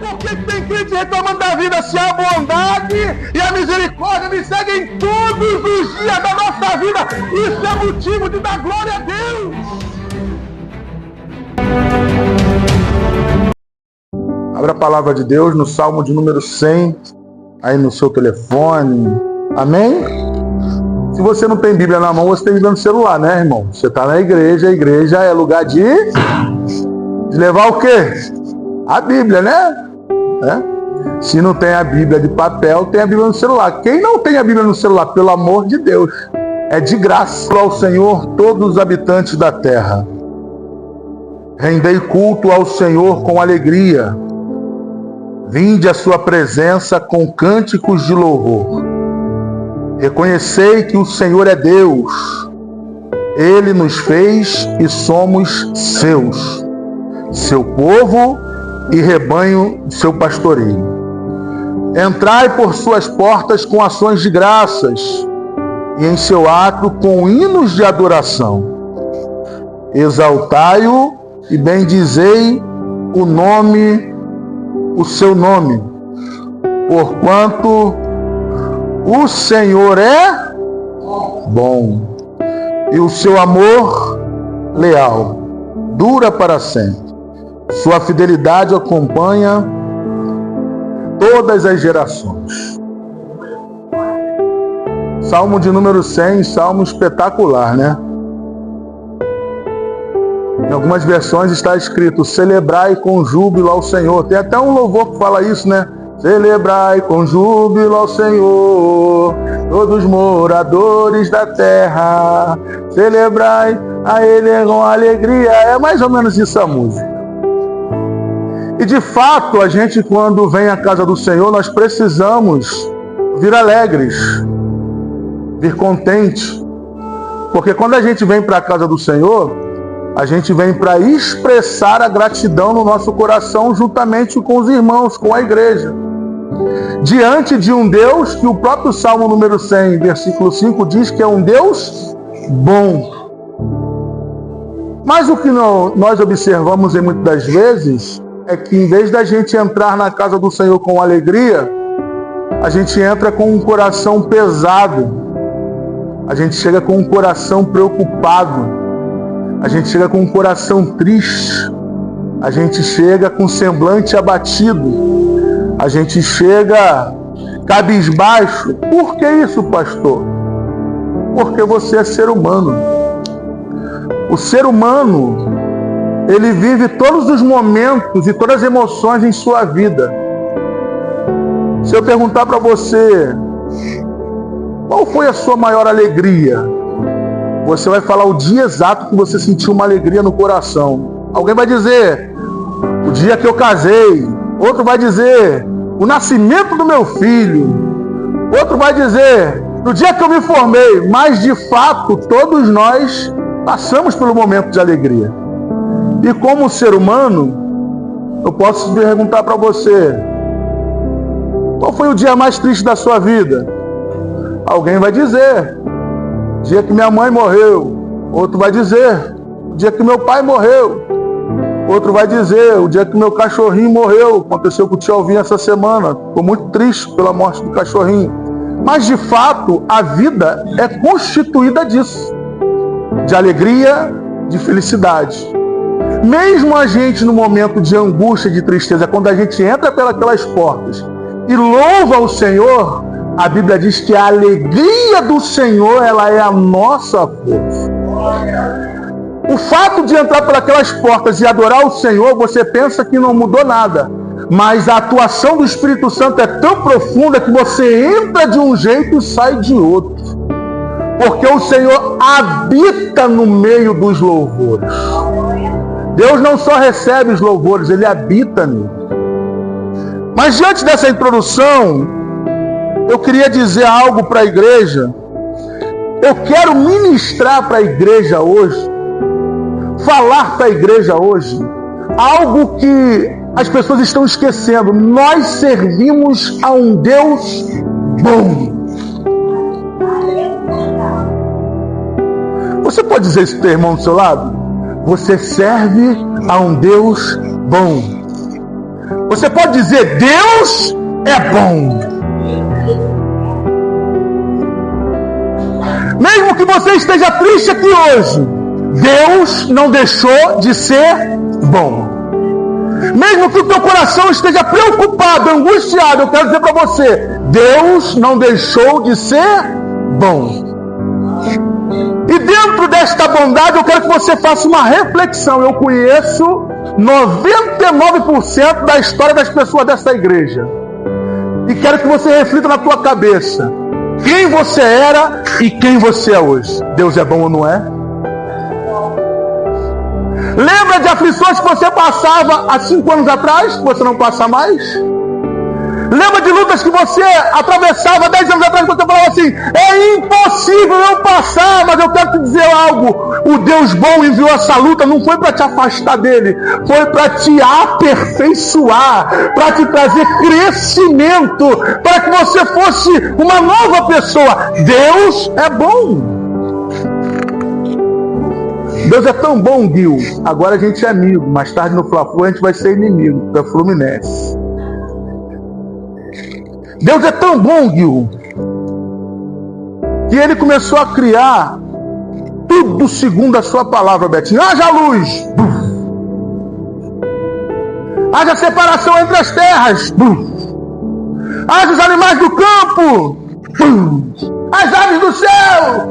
Por que tem crente reclamando da vida se a bondade e a misericórdia me seguem todos os dias da nossa vida? Isso é motivo de dar glória a Deus. Abra a palavra de Deus no Salmo de número 100, aí no seu telefone. Amém? Se você não tem Bíblia na mão, você tem Bíblia no celular, né, irmão? Você está na igreja, a igreja é lugar de levar o quê? A Bíblia, né? Se não tem a Bíblia de papel, tem a Bíblia no celular. Quem não tem a Bíblia no celular, pelo amor de Deus, é de graça ao Senhor todos os habitantes da terra. Rendei culto ao Senhor com alegria. Vinde à sua presença com cânticos de louvor. Reconhecei que o Senhor é Deus. Ele nos fez e somos seus, seu povo e rebanho do seu pastoreio. Entrai por suas portas com ações de graças e em seu átrio com hinos de adoração. Exaltai-o e bendizei o seu nome, porquanto o Senhor é bom e o seu amor leal dura para sempre. Sua fidelidade acompanha todas as gerações. Salmo de número 100, salmo espetacular, né? Em algumas versões está escrito: celebrai com júbilo ao Senhor. Tem até um louvor que fala isso, né? Celebrai com júbilo ao Senhor, todos os moradores da terra. Celebrai a Ele com alegria. É mais ou menos isso a música. E de fato, a gente, quando vem à casa do Senhor, nós precisamos vir alegres, vir contentes. Porque quando a gente vem para a casa do Senhor, a gente vem para expressar a gratidão no nosso coração juntamente com os irmãos, com a igreja. Diante de um Deus que o próprio Salmo número 100, versículo 5, diz que é um Deus bom. Mas o que nós observamos muitas das vezes é que em vez da gente entrar na casa do Senhor com alegria, a gente entra com um coração pesado. A gente chega com um coração preocupado. A gente chega com um coração triste, a gente chega com semblante abatido, a gente chega cabisbaixo. Por que isso, pastor? Porque você é ser humano. O ser humano, ele vive todos os momentos e todas as emoções em sua vida. Se eu perguntar para você, qual foi a sua maior alegria? Você vai falar o dia exato que você sentiu uma alegria no coração. Alguém vai dizer, o dia que eu casei. Outro vai dizer, o nascimento do meu filho. Outro vai dizer, no dia que eu me formei. Mas de fato, todos nós passamos pelo momento de alegria. E como ser humano, eu posso perguntar para você, qual foi o dia mais triste da sua vida? Alguém vai dizer, o dia que minha mãe morreu. Outro vai dizer, o dia que meu pai morreu. Outro vai dizer, o dia que meu cachorrinho morreu. Aconteceu com o tio Alvinho essa semana. Estou muito triste pela morte do cachorrinho. Mas de fato, a vida é constituída disso. De alegria, de felicidade. Mesmo a gente no momento de angústia, de tristeza, quando a gente entra pelas portas e louva o Senhor, a Bíblia diz que a alegria do Senhor, ela é a nossa força. O fato de entrar por aquelas portas e adorar o Senhor, você pensa que não mudou nada. Mas a atuação do Espírito Santo é tão profunda que você entra de um jeito e sai de outro. Porque o Senhor habita no meio dos louvores. Deus não só recebe os louvores, Ele habita nele. Mas diante dessa introdução, eu queria dizer algo para a igreja. Eu quero ministrar para a igreja hoje, falar para a igreja hoje, algo que as pessoas estão esquecendo. Nós servimos a um Deus bom. Você pode dizer isso para o teu irmão do seu lado? Você serve a um Deus bom. Você pode dizer: Deus é bom. Mesmo que você esteja triste aqui hoje, Deus não deixou de ser bom. Mesmo que o teu coração esteja preocupado, angustiado, eu quero dizer para você: Deus não deixou de ser bom. E dentro desta bondade eu quero que você faça uma reflexão. Eu conheço 99% da história das pessoas dessa igreja. E quero que você reflita na tua cabeça quem você era e quem você é hoje. Deus é bom ou não é? Lembra de aflições que você passava há 5 anos atrás, que você não passa mais? Lembra de lutas que você atravessava 10 anos atrás, que você falava assim: é impossível eu passar, mas eu quero te dizer algo. O Deus bom enviou essa luta, não foi para te afastar dele, foi para te aperfeiçoar, para te trazer crescimento, para que você fosse uma nova pessoa. Deus é bom. Deus é tão bom, Gil. Agora a gente é amigo. Mais tarde no Fla-Flu a gente vai ser inimigo da Fluminense. Deus é tão bom, Gil, que ele começou a criar tudo segundo a sua palavra, Betinho. Haja luz. Haja separação entre as terras. Haja os animais do campo. As aves do céu.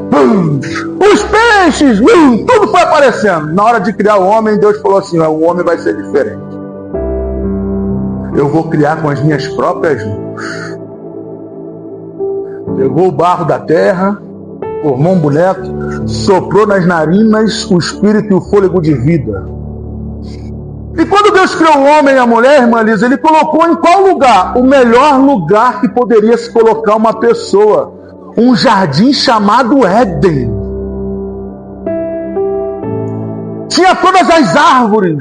Os peixes. Tudo foi aparecendo. Na hora de criar o homem, Deus falou assim: o homem vai ser diferente. Eu vou criar com as minhas próprias mãos. Pegou o barro da terra, formou um boneco, soprou nas narinas o espírito e o fôlego de vida. E quando Deus criou o homem e a mulher, irmã Lisa, ele colocou em qual lugar? O melhor lugar que poderia se colocar uma pessoa. Um jardim chamado Éden. Tinha todas as árvores,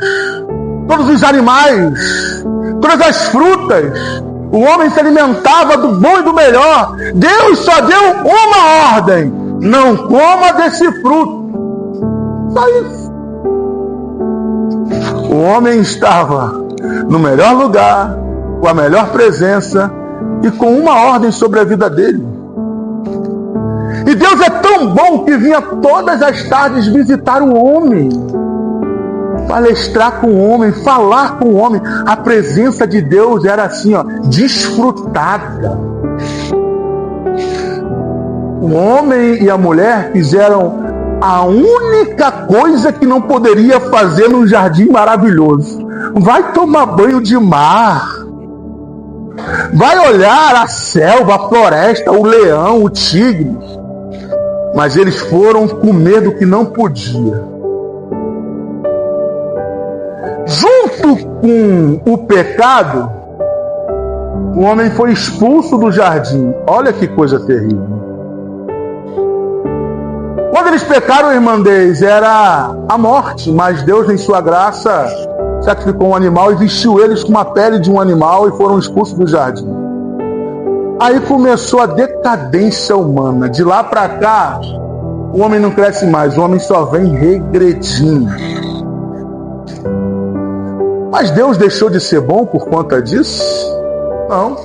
todos os animais, todas as frutas. O homem se alimentava do bom e do melhor. Deus só deu uma ordem: não coma desse fruto. Só isso. O homem estava no melhor lugar, com a melhor presença e com uma ordem sobre a vida dele. E Deus é tão bom que vinha todas as tardes visitar o homem, palestrar com o homem, falar com o homem. A presença de Deus era assim, desfrutada. O homem e a mulher fizeram a única coisa que não poderia fazer num jardim maravilhoso. Vai tomar banho de mar. Vai olhar a selva, a floresta, o leão, o tigre. Mas eles foram com medo que não podia. Junto com o pecado, o homem foi expulso do jardim. Olha que coisa terrível. Quando eles pecaram, irmandez, era a morte, mas Deus, em sua graça, sacrificou um animal e vestiu eles com uma pele de um animal e foram expulsos do jardim. Aí começou a decadência humana. De lá para cá, o homem não cresce mais, o homem só vem regredindo. Mas Deus deixou de ser bom por conta disso? Não.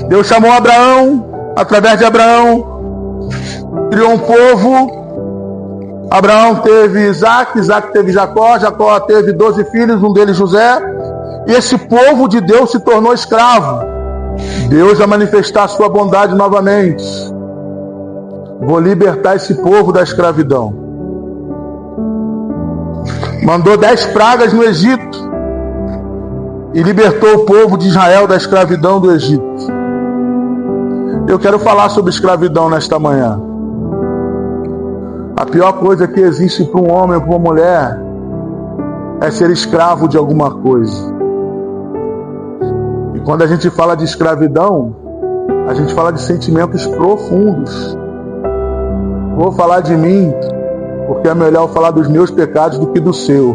Deus chamou Abraão, através de Abraão, criou um povo. Abraão teve Isaac, Isaac teve Jacó, Jacó teve 12 filhos, um deles José. E esse povo de Deus se tornou escravo. Deus vai manifestar a sua bondade novamente. Vou libertar esse povo da escravidão. Mandou 10 pragas no Egito e libertou o povo de Israel da escravidão do Egito. Eu quero falar sobre escravidão nesta manhã. A pior coisa que existe para um homem ou para uma mulher é ser escravo de alguma coisa. E quando a gente fala de escravidão, a gente fala de sentimentos profundos. Vou falar de mim, porque é melhor falar dos meus pecados do que do seu.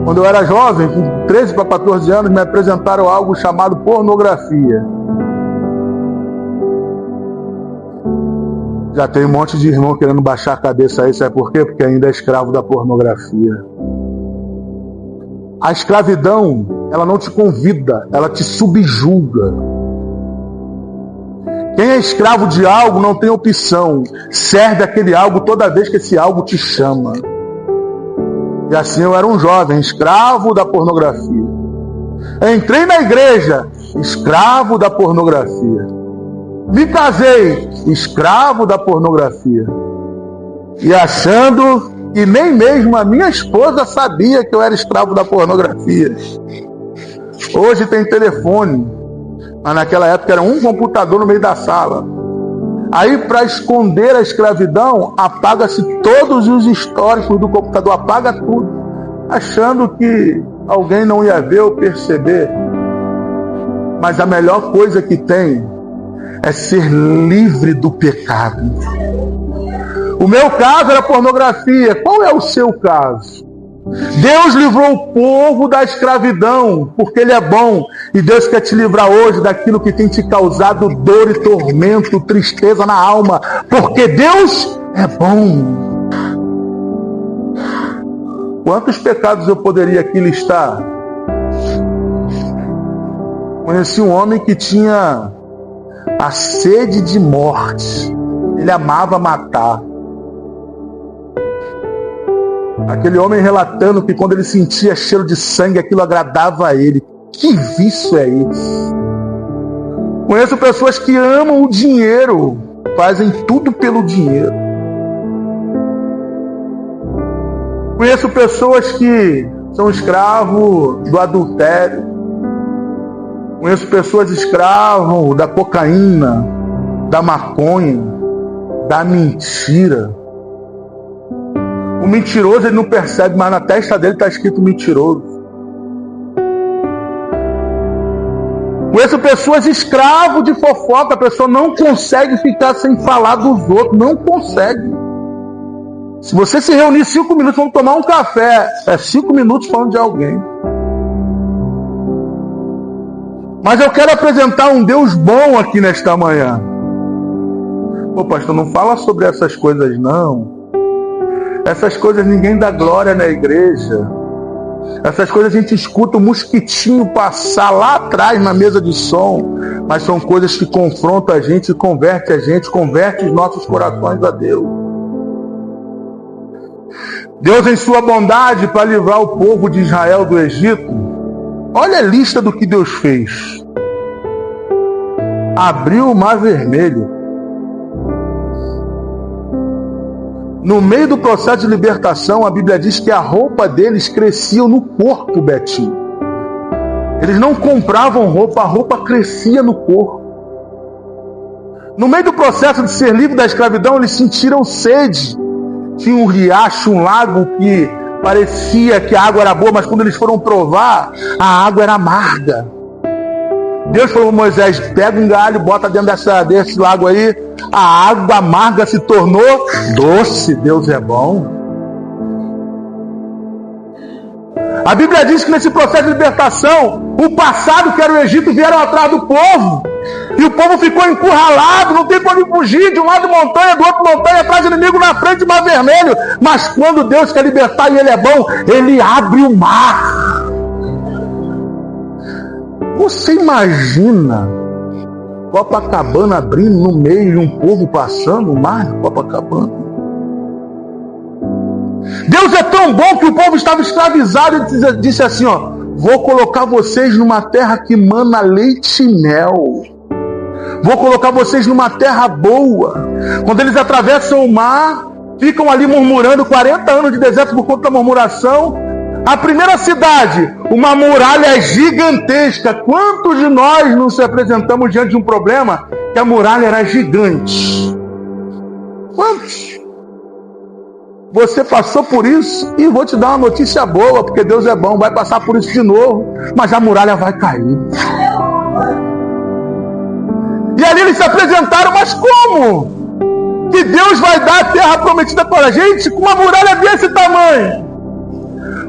Quando eu era jovem, com 13 para 14 anos, me apresentaram algo chamado pornografia. Já tem um monte de irmão querendo baixar a cabeça aí, sabe por quê? Porque ainda é escravo da pornografia. A escravidão, ela não te convida, ela te subjuga. Quem é escravo de algo não tem opção. Serve aquele algo toda vez que esse algo te chama. E assim eu era um jovem, escravo da pornografia. Entrei na igreja, escravo da pornografia. Me casei, escravo da pornografia. E achando que nem mesmo a minha esposa sabia que eu era escravo da pornografia. Hoje tem telefone, mas naquela época era um computador no meio da sala. Aí, para esconder a escravidão, apaga-se todos os históricos do computador, apaga tudo, achando que alguém não ia ver ou perceber. Mas a melhor coisa que tem é ser livre do pecado. O meu caso era pornografia. Qual é o seu caso? Deus livrou o povo da escravidão, porque Ele é bom. E Deus quer te livrar hoje daquilo que tem te causado dor e tormento, tristeza na alma, porque Deus é bom. Quantos pecados eu poderia aqui listar? Conheci um homem que tinha a sede de morte. Ele amava matar. Aquele homem relatando que quando ele sentia cheiro de sangue, aquilo agradava a ele. Que vício é esse? Conheço pessoas que amam o dinheiro, fazem tudo pelo dinheiro. Conheço pessoas que são escravos do adultério. Conheço pessoas escravos da cocaína, da maconha, da mentira. O mentiroso ele não percebe, mas na testa dele está escrito mentiroso. Conheço pessoas escravos de fofoca. A pessoa não consegue ficar sem falar dos outros. Não consegue. Se você se reunir 5 minutos, vamos tomar um café. É 5 minutos falando de alguém. Mas eu quero apresentar um Deus bom aqui nesta manhã. Pô, pastor, não fala sobre essas coisas não. Essas coisas ninguém dá glória na igreja. Essas coisas a gente escuta o mosquitinho passar lá atrás na mesa de som. Mas são coisas que confrontam a gente, converte os nossos corações a Deus. Deus, em sua bondade, para livrar o povo de Israel do Egito, olha a lista do que Deus fez. Abriu o Mar Vermelho. No meio do processo de libertação, a Bíblia diz que a roupa deles crescia no corpo, Betinho. Eles não compravam roupa, a roupa crescia no corpo. No meio do processo de ser livre da escravidão, eles sentiram sede. Tinha um riacho, um lago que parecia que a água era boa, mas quando eles foram provar, a água era amarga. Deus falou a Moisés, pega um galho, bota dentro desse lago aí, a água amarga se tornou doce. Deus é bom. A Bíblia diz que nesse processo de libertação, o passado, que era o Egito, vieram atrás do povo. E o povo ficou encurralado, não tem para onde fugir, de um lado montanha, do outro montanha, atrás do inimigo, na frente Mar Vermelho. Mas quando Deus quer libertar e Ele é bom, Ele abre o mar. Você imagina Copacabana abrindo no meio e um povo passando o mar de Copacabana? Deus é tão bom que o povo estava escravizado e disse assim, ó, vou colocar vocês numa terra que mana leite e mel. Vou colocar vocês numa terra boa. Quando eles atravessam o mar, ficam ali murmurando 40 anos de deserto por conta da murmuração. A primeira cidade, uma muralha gigantesca. Quantos de nós nos apresentamos diante de um problema que a muralha era gigante? Quantos? Você passou por isso e vou te dar uma notícia boa, porque Deus é bom, vai passar por isso de novo, mas a muralha vai cair. E ali eles se apresentaram, mas como? Que Deus vai dar a terra prometida para a gente com uma muralha desse tamanho?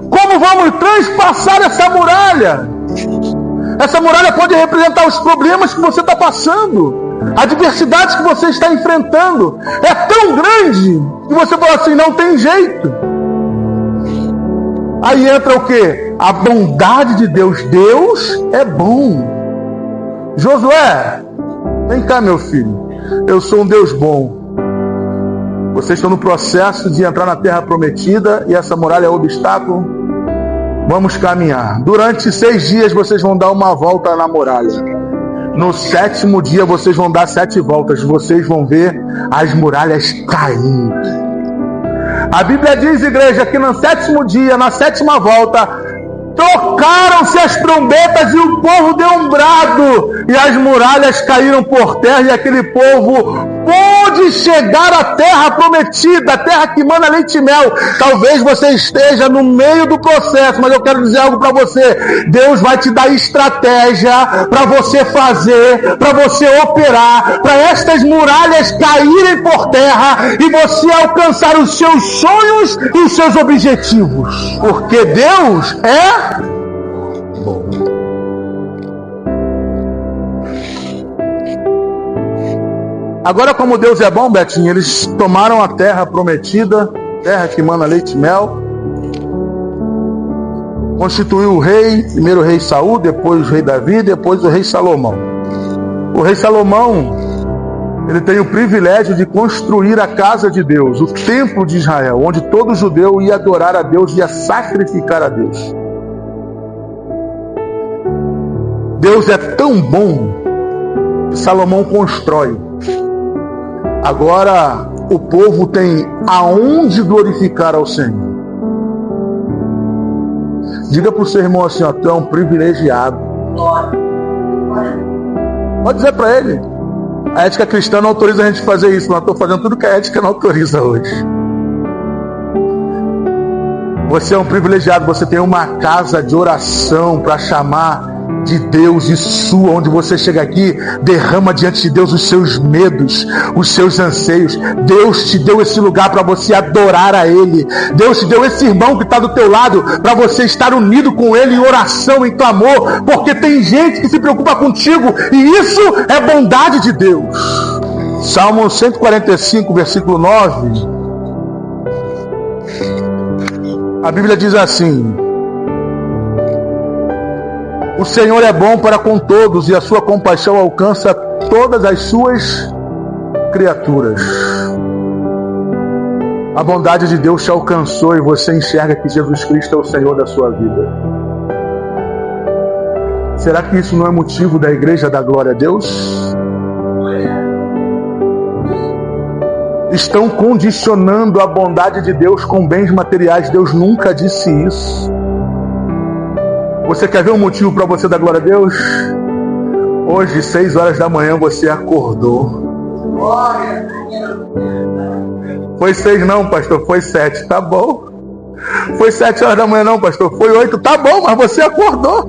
Como vamos transpassar essa muralha? Essa muralha pode representar os problemas que você está passando. A adversidade que você está enfrentando é tão grande que você fala assim, não tem jeito. Aí entra o quê? A bondade de Deus. Deus é bom. Josué, vem cá, meu filho. Eu sou um Deus bom. Vocês estão no processo de entrar na terra prometida e essa muralha é obstáculo. Vamos caminhar. Durante 6 dias vocês vão dar uma volta na muralha. No 7º dia vocês vão dar 7 voltas. Vocês vão ver as muralhas caindo. A Bíblia diz, igreja, que no 7º dia, na 7ª volta, tocaram-se as trombetas e o povo deu um brado. E as muralhas caíram por terra e aquele povo pôde chegar à terra prometida, a terra que mana leite e mel. Talvez você esteja no meio do processo, mas eu quero dizer algo para você. Deus vai te dar estratégia para você fazer, para você operar, para estas muralhas caírem por terra e você alcançar os seus sonhos e os seus objetivos. Porque Deus é bom. Agora, como Deus é bom, Betinho, eles tomaram a terra prometida, terra que mana leite e mel, constituiu o rei, primeiro o rei Saul, depois o rei Davi, depois o rei Salomão. O rei Salomão, ele tem o privilégio de construir a casa de Deus, o templo de Israel, onde todo judeu ia adorar a Deus, ia sacrificar a Deus. Deus é tão bom que Salomão constrói. Agora o povo tem aonde glorificar ao Senhor. Diga para o seu irmão assim, ó, tu é um privilegiado. Pode dizer para ele. A ética cristã não autoriza a gente fazer isso, mas eu estou fazendo tudo que a ética não autoriza hoje. Você é um privilegiado, você tem uma casa de oração para chamar de Deus e sua, onde você chega aqui, derrama diante de Deus os seus medos, os seus anseios. Deus te deu esse lugar para você adorar a Ele. Deus te deu esse irmão que está do teu lado para você estar unido com Ele em oração, em clamor, porque tem gente que se preocupa contigo e isso é bondade de Deus. Salmo 145, versículo 9. A Bíblia diz assim: o Senhor é bom para com todos e a sua compaixão alcança todas as suas criaturas. A bondade de Deus te alcançou e você enxerga que Jesus Cristo é o Senhor da sua vida. Será que isso não é motivo da igreja dar glória a Deus? Estão condicionando a bondade de Deus com bens materiais. Deus nunca disse isso. Você quer ver um motivo para você dar glória a Deus? Hoje, 6 horas da manhã, você acordou. Foi 6 não, pastor, foi 7, tá bom. Foi 7 horas da manhã não, pastor, foi 8, tá bom, mas você acordou.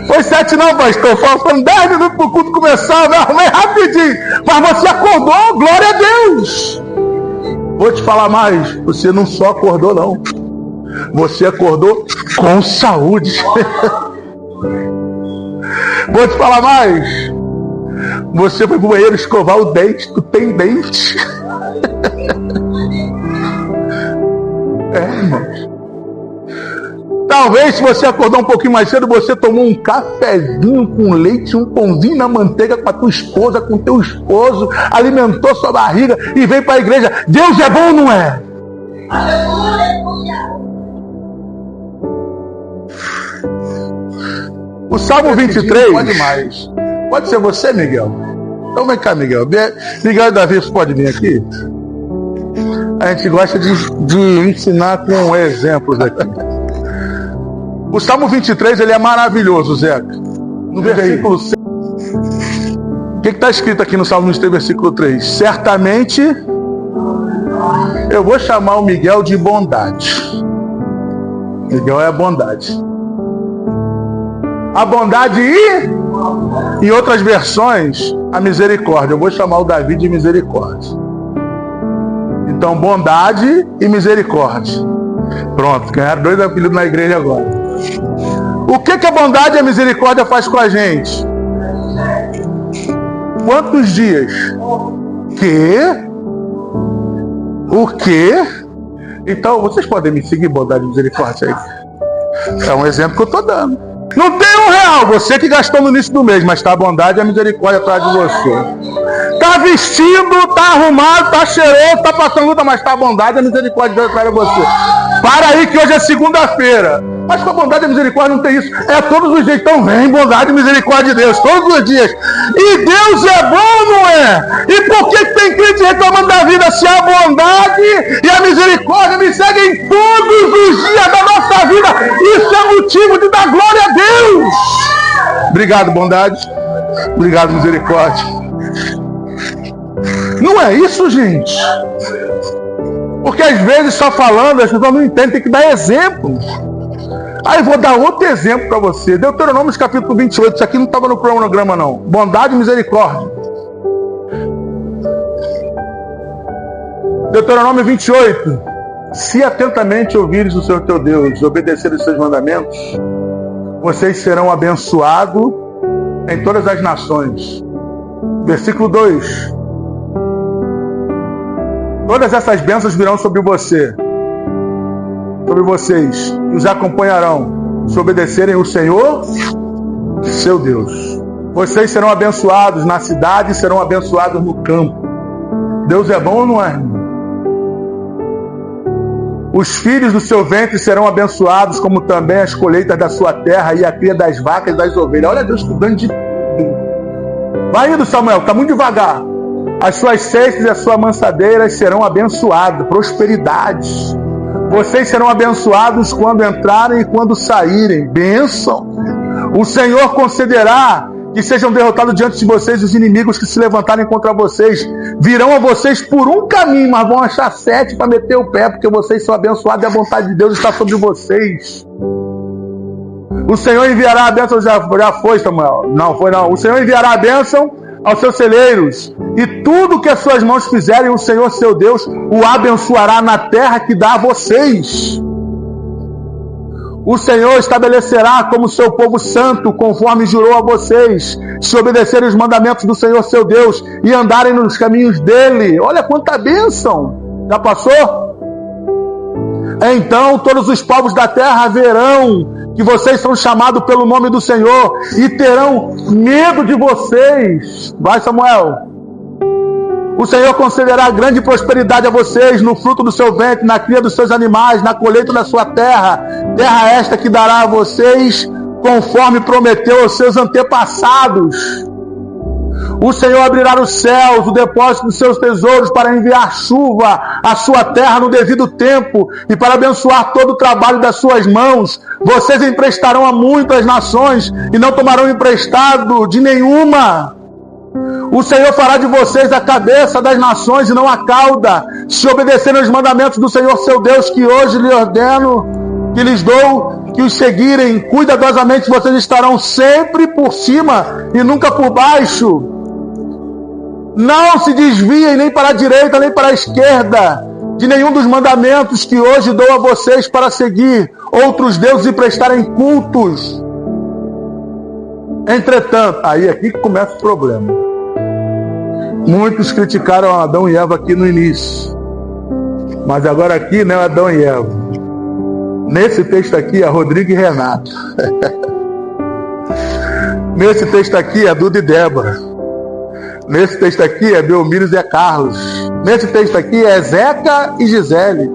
Foi 7 não, pastor, faltam 10 minutos para o culto começar, eu me arrumei rapidinho, mas você acordou, glória a Deus. Vou te falar mais, você não só acordou não. Você acordou com saúde. Vou te falar mais. Você foi pro banheiro escovar o dente. Tu tem dente. Irmãos. Talvez se você acordar um pouquinho mais cedo, você tomou um cafezinho com leite, um pãozinho na manteiga com a tua esposa, com teu esposo, alimentou sua barriga e veio para a igreja. Deus é bom ou não é? O Salmo 23. Pode mais. Pode ser você, Miguel? Então vem cá, Miguel. Miguel e Davi, você pode vir aqui? A gente gosta de ensinar com exemplos aqui. O Salmo 23, ele é maravilhoso, Zeca. No versículo 6. O que está escrito aqui no Salmo 23, versículo 3? Certamente, eu vou chamar o Miguel de bondade. Miguel é a bondade. A bondade e, em outras versões, a misericórdia. Eu vou chamar o Davi de misericórdia. Então, bondade e misericórdia. Pronto, ganharam 2 apelidos na igreja agora. O que a bondade e a misericórdia faz com a gente? quantos dias? Quê? O quê? Então, vocês podem me seguir, bondade e misericórdia aí. É um exemplo que eu estou dando. Não tem R$1, você que gastou no início do mês, mas está a bondade e a misericórdia atrás de você. Está vestido, está arrumado, está cheiroso, está passando luta, mas está a bondade e a misericórdia atrás de você. Para aí que hoje é segunda-feira. Mas com a bondade e a misericórdia não tem isso. É todos os dias. Então vem bondade e misericórdia de Deus, todos os dias. E Deus é bom, não é? E por que tem crente reclamando da vida se a bondade e a misericórdia me seguem todos os dias da nossa vida? Isso é motivo de dar glória a Deus. Obrigado, bondade. Obrigado, misericórdia. Não é isso, gente? Porque às vezes só falando, as pessoas não entendem, tem que dar exemplo. Aí vou dar outro exemplo para você. Deuteronômio capítulo 28. Isso aqui não estava no cronograma, não. Bondade e misericórdia. Deuteronômio 28. Se atentamente ouvires o Senhor teu Deus e obedecer os seus mandamentos, vocês serão abençoados em todas as nações. Versículo 2. Todas essas bênçãos virão sobre você, sobre vocês, e os acompanharão, se obedecerem o Senhor, seu Deus. Vocês serão abençoados na cidade e serão abençoados no campo. Deus é bom ou não é? Os filhos do seu ventre serão abençoados, como também as colheitas da sua terra e a cria das vacas e das ovelhas. Olha Deus cuidando de tudo. Vai indo, Samuel, está muito devagar. As suas cestas e as suas amansadeiras serão abençoadas, prosperidade. Vocês serão abençoados quando entrarem e quando saírem. Bênção. O Senhor concederá que sejam derrotados diante de vocês os inimigos que se levantarem contra vocês. Virão a vocês por um caminho, mas vão achar 7 para meter o pé, porque vocês são abençoados e a vontade de Deus está sobre vocês. O Senhor enviará a bênção, já foi, Samuel? Não, foi não. O Senhor enviará a bênção aos seus celeiros, e tudo que as suas mãos fizerem, o Senhor seu Deus o abençoará na terra que dá a vocês. O Senhor estabelecerá como seu povo santo, conforme jurou a vocês, se obedecerem os mandamentos do Senhor seu Deus e andarem nos caminhos dele. Olha quanta bênção! Já passou? Então todos os povos da terra verão que vocês são chamados pelo nome do Senhor e terão medo de vocês. Vai, Samuel. O Senhor concederá grande prosperidade a vocês no fruto do seu ventre, na cria dos seus animais, na colheita da sua terra. Terra esta que dará a vocês conforme prometeu aos seus antepassados. O Senhor abrirá os céus, o depósito dos seus tesouros, para enviar chuva à sua terra no devido tempo e para abençoar todo o trabalho das suas mãos. Vocês emprestarão a muitas nações e não tomarão emprestado de nenhuma. O Senhor fará de vocês a cabeça das nações e não a cauda, se obedecerem aos mandamentos do Senhor seu Deus, que hoje lhe ordeno, que lhes dou, que os seguirem cuidadosamente. Vocês estarão sempre por cima e nunca por baixo. Não se desviem nem para a direita nem para a esquerda de nenhum dos mandamentos que hoje dou a vocês para seguir outros deuses e prestarem cultos. Entretanto, aí aqui que começa o problema. Muitos criticaram Adão e Eva aqui no início, mas agora aqui não é Adão e Eva. Nesse texto aqui é Rodrigo e Renato. Nesse texto aqui é Duda e Débora. Nesse texto aqui é Belmiro e Zé Carlos. Nesse texto aqui é Zeca e Gisele.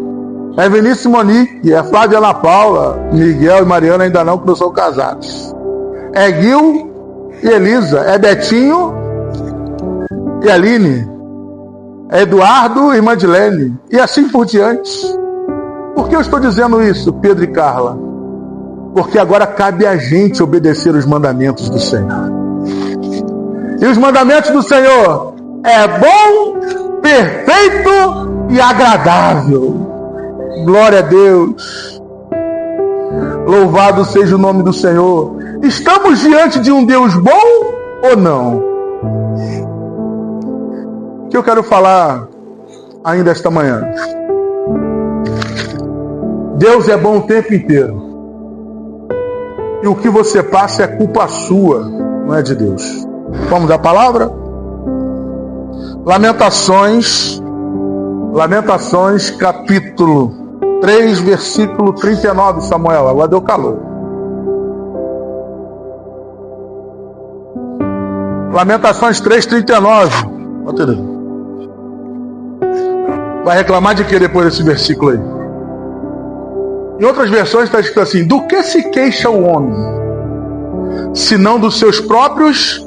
É Vinícius e Monique. É Flávia e Ana Paula. Miguel e Mariana ainda não, porque não são casados. É Gil e Elisa. É Betinho e Aline. É Eduardo e Madilene. E assim por diante. Por que eu estou dizendo isso, Pedro e Carla? Porque agora cabe a gente obedecer os mandamentos do Senhor. E os mandamentos do Senhor é bom, perfeito e agradável. Glória a Deus. Louvado seja o nome do Senhor. Estamos diante de um Deus bom ou não? O que eu quero falar ainda esta manhã? Deus é bom o tempo inteiro. E o que você passa é culpa sua, não é de Deus. Vamos à palavra? Lamentações, capítulo 3, versículo 39, Samuel. Agora deu calor. Lamentações 3:39. Vai reclamar de que depois desse versículo aí? Em outras versões está escrito assim: do que se queixa o homem, senão dos seus próprios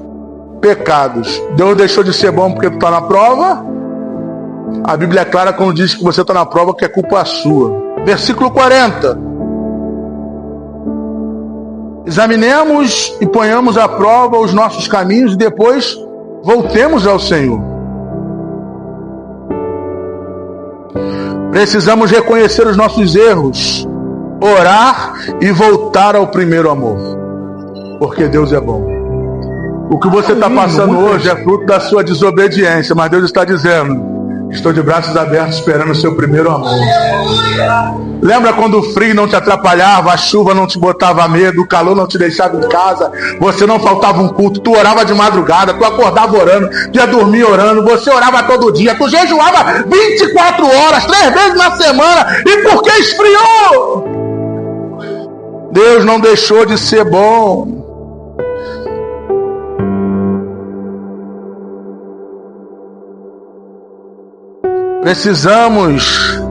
pecados? Deus deixou de ser bom porque tu está na prova? A Bíblia é clara quando diz que você está na prova, que é culpa sua. Versículo 40. Examinemos e ponhamos à prova os nossos caminhos e depois voltemos ao Senhor. Precisamos reconhecer os nossos erros, orar e voltar ao primeiro amor, porque Deus é bom. O que você está passando hoje é fruto da sua desobediência, mas Deus está dizendo: estou de braços abertos esperando o seu primeiro amor. Lembra quando o frio não te atrapalhava, a chuva não te botava medo, o calor não te deixava em casa, você não faltava um culto, tu orava de madrugada, tu acordava orando, tu ia dormir orando, você orava todo dia, tu jejuava 24 horas, 3 vezes na semana, e por que esfriou? Deus não deixou de ser bom. Precisamos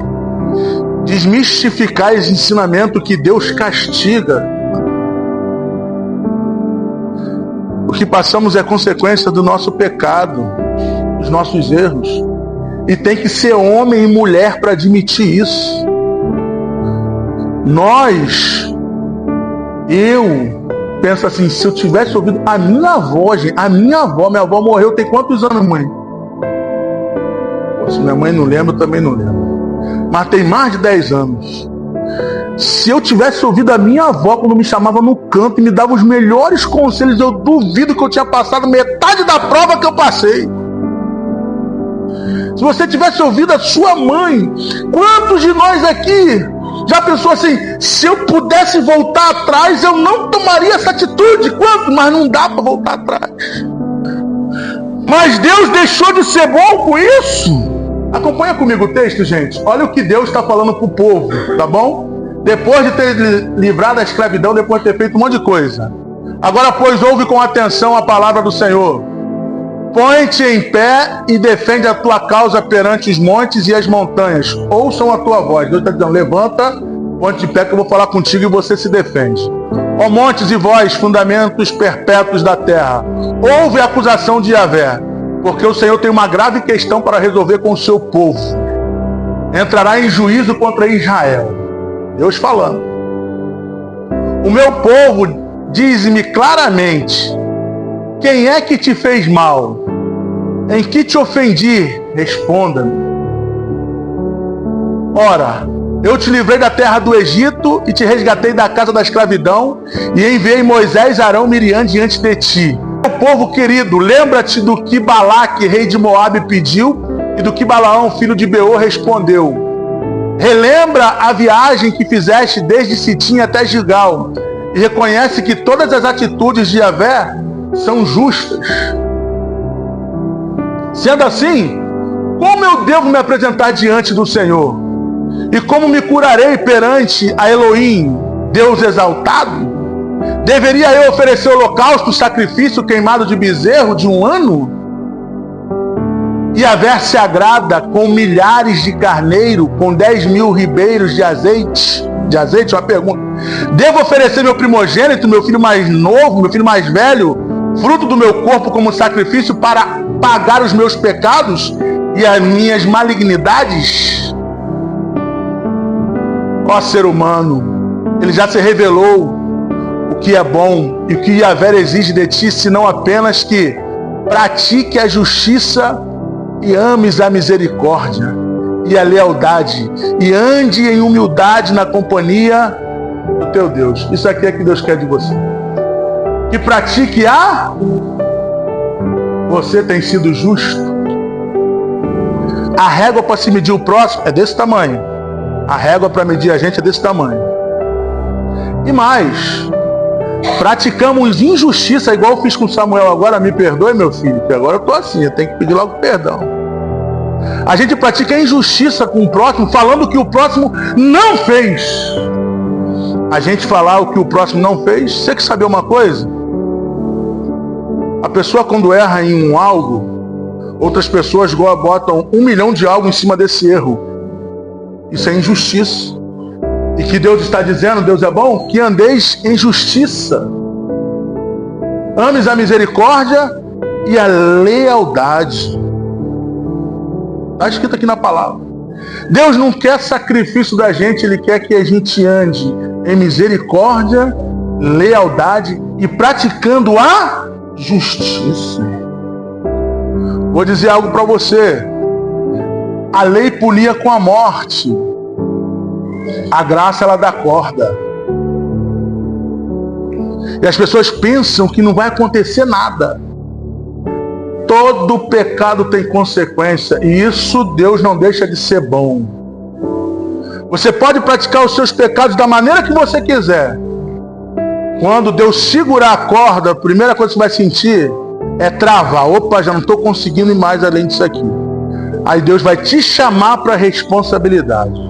desmistificar esse ensinamento que Deus castiga. O que passamos é consequência do nosso pecado, dos nossos erros. E tem que ser homem e mulher para admitir isso. Penso assim, se eu tivesse ouvido a minha avó, minha avó morreu tem quantos anos, mãe? Se minha mãe não lembra, eu também não lembro. Mas tem mais de 10 anos. Se eu tivesse ouvido a minha avó quando me chamava no canto e me dava os melhores conselhos, eu duvido que eu tinha passado metade da prova que eu passei. Se você tivesse ouvido a sua mãe, quantos de nós aqui já pensou assim: se eu pudesse voltar atrás, eu não tomaria essa atitude? Quanto? Mas não dá para voltar atrás. Mas Deus deixou de ser bom com isso? Acompanha comigo o texto, gente. Olha o que Deus está falando para o povo, tá bom? Depois de ter livrado da escravidão, depois de ter feito um monte de coisa. Agora, pois, ouve com atenção a palavra do Senhor. Põe-te em pé e defende a tua causa perante os montes e as montanhas. Ouçam a tua voz. Deus está dizendo: levanta, põe-te em pé que eu vou falar contigo e você se defende. Ó montes e vós, fundamentos perpétuos da terra, ouve a acusação de Yahvé, porque o Senhor tem uma grave questão para resolver com o seu povo. Entrará em juízo contra Israel. Deus falando. O meu povo, diz-me claramente: quem é que te fez mal? Em que te ofendi? Responda-me. Ora, eu te livrei da terra do Egito e te resgatei da casa da escravidão e enviei Moisés, Arão e Miriam diante de ti. Meu povo querido, lembra-te do que Balaque, rei de Moabe, pediu e do que Balaão, filho de Beor, respondeu. Relembra a viagem que fizeste desde Sitim até Gilgal e reconhece que todas as atitudes de Yahvé são justas. Sendo assim, como eu devo me apresentar diante do Senhor? E como me curarei perante a Elohim, Deus exaltado? Deveria eu oferecer holocausto, sacrifício queimado de bezerro de 1 ano? Yahvé se agrada com milhares de carneiro, com 10.000 ribeiros de azeite? Uma pergunta. Devo oferecer meu primogênito, meu filho mais novo, meu filho mais velho, fruto do meu corpo como sacrifício para pagar os meus pecados e as minhas malignidades? Ó ser humano, ele já se revelou o que é bom e o que Yahvé exige de ti, senão apenas que pratique a justiça e ames a misericórdia e a lealdade e ande em humildade na companhia do teu Deus. Isso aqui é que Deus quer de você. Que pratique Você tem sido justo? A régua para se medir o próximo é desse tamanho. A régua para medir a gente é desse tamanho. E mais, praticamos injustiça, igual eu fiz com Samuel agora, me perdoe, meu filho, que agora eu tô assim, eu tenho que pedir logo perdão. A gente pratica injustiça com o próximo, falando que o próximo não fez. A gente falar o que o próximo não fez, você quer saber uma coisa? A pessoa quando erra em um algo, outras pessoas botam 1 milhão de algo em cima desse erro. Isso é injustiça. E que Deus está dizendo, Deus é bom, que andeis em justiça. Ames a misericórdia e a lealdade. Está escrito aqui na palavra. Deus não quer sacrifício da gente, Ele quer que a gente ande em misericórdia, lealdade e praticando a justiça. Vou dizer algo para você. A lei punia com a morte. A graça, ela dá corda. E as pessoas pensam que não vai acontecer nada. Todo pecado tem consequência. E isso Deus não deixa de ser bom. Você pode praticar os seus pecados da maneira que você quiser. Quando Deus segurar a corda, a primeira coisa que você vai sentir é travar. Opa, já não estou conseguindo ir mais além disso aqui. Aí Deus vai te chamar para a responsabilidade.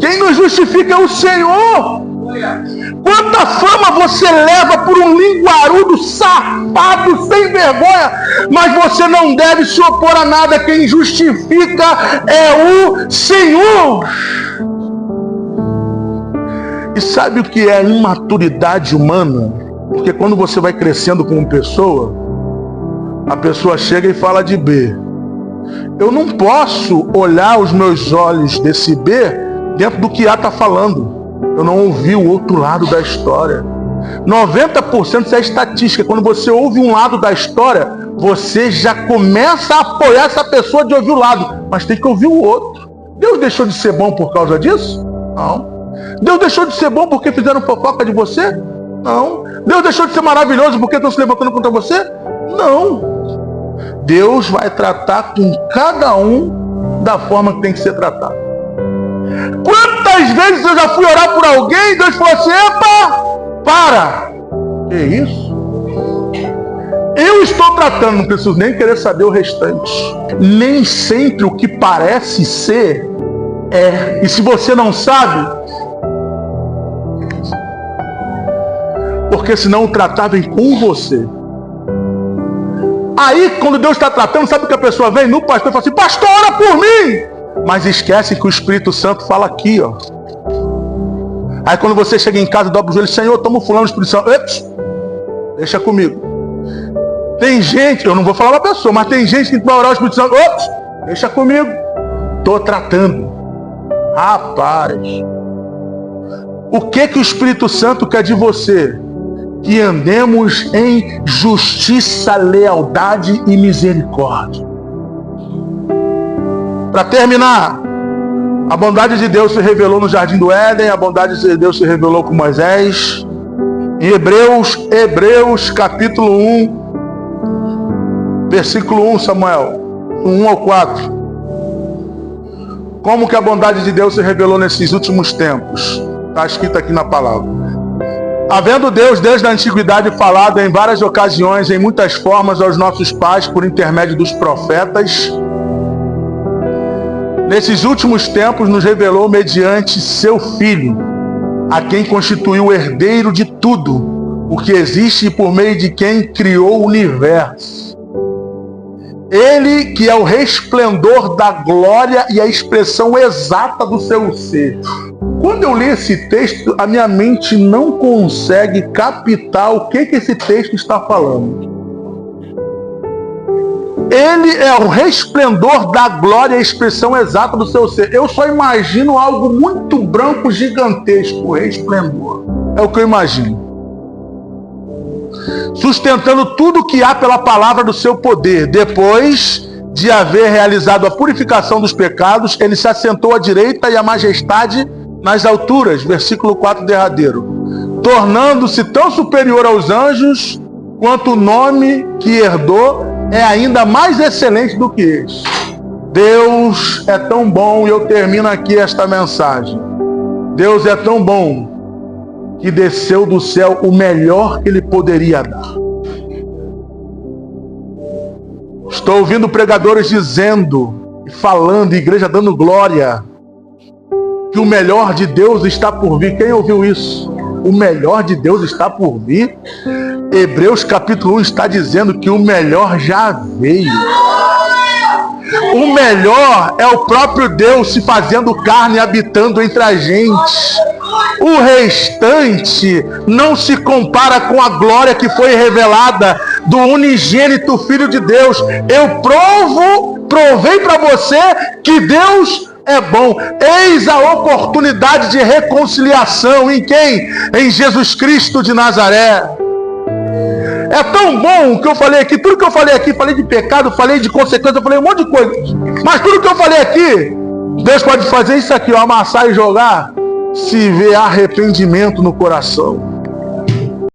Quem nos justifica é o Senhor. Quanta fama você leva por um linguarudo, safado, sem vergonha, mas você não deve se opor a nada. Quem justifica é o Senhor. E sabe o que é a imaturidade humana? Porque quando você vai crescendo como pessoa, a pessoa chega e fala de B. Eu não posso olhar os meus olhos desse B dentro do que A está falando. Eu não ouvi o outro lado da história. 90% isso é estatística. Quando você ouve um lado da história, você já começa a apoiar essa pessoa de ouvir o lado. Mas tem que ouvir o outro. Deus deixou de ser bom por causa disso? Não. Deus deixou de ser bom porque fizeram fofoca de você? Não. Deus deixou de ser maravilhoso porque estão se levantando contra você? Não. Deus vai tratar com cada um da forma que tem que ser tratado. Quantas vezes eu já fui orar por alguém e Deus falou assim: epa, para! Que isso? Eu estou tratando, não preciso nem querer saber o restante. Nem sempre o que parece ser é. E se você não sabe, porque senão o tratar vem com você. Aí, quando Deus está tratando, sabe que a pessoa vem no pastor e fala assim: pastor, ora por mim! Mas esquece que o Espírito Santo fala aqui, ó. Aí quando você chega em casa, dobra o joelho: Senhor, toma o fulano, o Espírito Santo. Eps, deixa comigo. Tem gente, eu não vou falar uma pessoa, mas tem gente que vai orar o Espírito Santo: ops, deixa comigo. Estou tratando. Rapaz, o que o Espírito Santo quer de você? Que andemos em justiça, lealdade e misericórdia. Para terminar, a bondade de Deus se revelou no Jardim do Éden, a bondade de Deus se revelou com Moisés. Em Hebreus capítulo 1, versículo 1, Samuel, 1 ao 4. Como que a bondade de Deus se revelou nesses últimos tempos? Está escrito aqui na palavra. Havendo Deus desde a antiguidade falado em várias ocasiões, em muitas formas aos nossos pais por intermédio dos profetas, nesses últimos tempos nos revelou mediante seu Filho, a quem constituiu o herdeiro de tudo o que existe e por meio de quem criou o universo. Ele que é o resplendor da glória e a expressão exata do seu ser. Quando eu li esse texto, a minha mente não consegue captar o que esse texto está falando. Ele é o resplendor da glória e a expressão exata do seu ser. Eu só imagino algo muito branco, gigantesco, resplendor. É o que eu imagino. Sustentando tudo que há pela palavra do seu poder. Depois de haver realizado a purificação dos pecados, ele se assentou à direita e à majestade nas alturas. Versículo 4 derradeiro. Tornando-se tão superior aos anjos, quanto o nome que herdou é ainda mais excelente do que esse. Deus é tão bom, e eu termino aqui esta mensagem. Deus é tão bom que desceu do céu o melhor que ele poderia dar. Estou ouvindo pregadores dizendo e falando, igreja dando glória, que o melhor de Deus está por vir. Quem ouviu isso? O melhor de Deus está por vir. Hebreus capítulo 1 está dizendo que o melhor já veio. O melhor é o próprio Deus se fazendo carne e habitando entre a gente. O restante não se compara com a glória que foi revelada do unigênito Filho de Deus. Eu provei para você que Deus é bom. Eis a oportunidade de reconciliação. Em quem? Em Jesus Cristo de Nazaré. É tão bom que eu falei aqui, tudo que eu falei aqui, falei de pecado, falei de consequência, eu falei um monte de coisa. Mas tudo que eu falei aqui, Deus pode fazer isso aqui, ó, amassar e jogar, se vê arrependimento no coração.